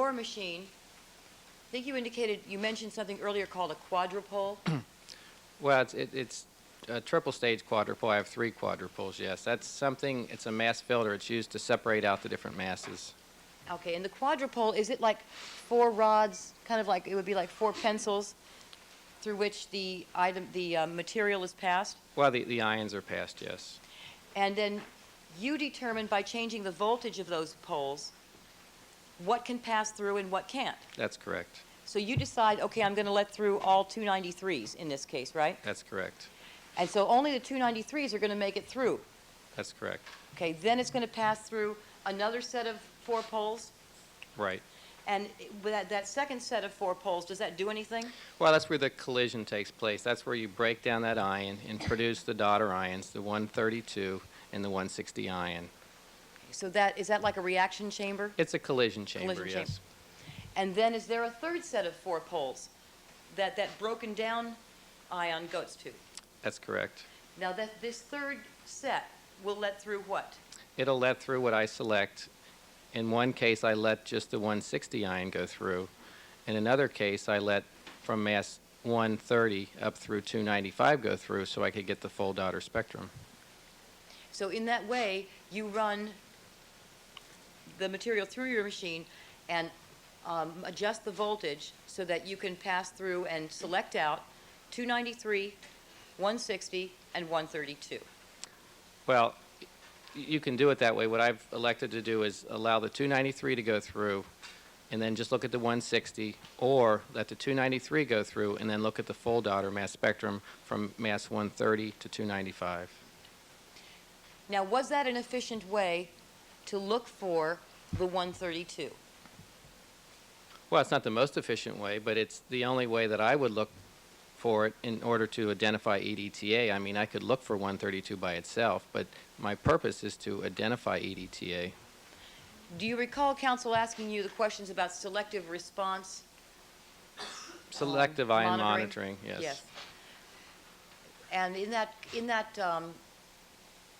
your machine, I think you mentioned something earlier called a quadrupole. Well, it's a triple stage quadrupole. I have 3 quadrupoles, yes. That's something, it's a mass filter. It's used to separate out the different masses. Okay, and the quadrupole, is it like 4 rods, kind of like, it would be like 4 pencils through which the material is passed? Well, the ions are passed, yes. And then you determine by changing the voltage of those poles what can pass through and what can't. That's correct. So you decide, okay, I'm going to let through all 293s in this case, right? That's correct. And so only the 293s are going to make it through. That's correct. Okay, then it's going to pass through another set of 4 poles. Right. And that second set of 4 poles, does that do anything? Well, that's where the collision takes place. That's where you break down that ion and produce the daughter ions, the 132 and the 160 ion. So is that like a reaction chamber? It's a collision chamber, Collision yes. chamber. And then is there a third set of 4 poles that broken down ion goes to? That's correct. Now this third set will let through what? It'll let through what I select. In one case, I let just the 160 ion go through. In another case, I let from mass 130 up through 295 go through so I could get the full daughter spectrum. So in that way, you run the material through your machine and adjust the voltage so that you can pass through and select out 293, 160, and 132. Well, you can do it that way. What I've elected to do is allow the 293 to go through and then just look at the 160, or let the 293 go through and then look at the full daughter mass spectrum from mass 130 to 295. Now, was that an efficient way to look for the 132? Well, it's not the most efficient way, but it's the only way that I would look for it in order to identify EDTA. I mean, I could look for 132 by itself, but my purpose is to identify EDTA. Do you recall counsel asking you the questions about selective response? Selective ion monitoring, yes. Yes. And in that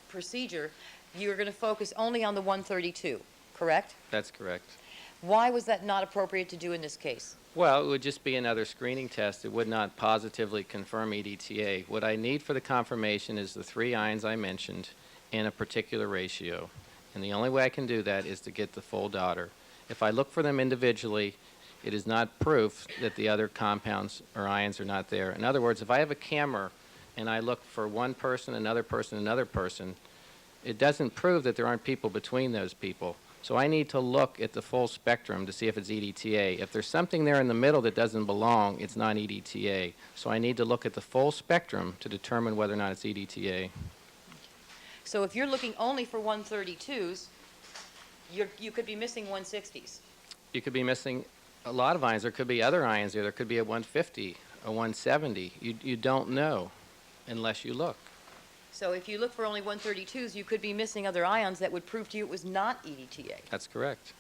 procedure, you're going to focus only on the 132, correct? That's correct. Why was that not appropriate to do in this case? Well, it would just be another screening test. It would not positively confirm EDTA. What I need for the confirmation is the 3 ions I mentioned in a particular ratio. And the only way I can do that is to get the full daughter. If I look for them individually, it is not proof that the other compounds or ions are not there. In other words, if I have a camera and I look for one person, another person, it doesn't prove that there aren't people between those people. So I need to look at the full spectrum to see if it's EDTA. If there's something there in the middle that doesn't belong, it's not EDTA. So I need to look at the full spectrum to determine whether or not it's EDTA. So if you're looking only for 132s, you could be missing 160s. You could be missing a lot of ions. There could be other ions there. There could be a 150, a 170. You don't know unless you look. So if you look for only 132s, you could be missing other ions that would prove to you it was not EDTA. That's correct.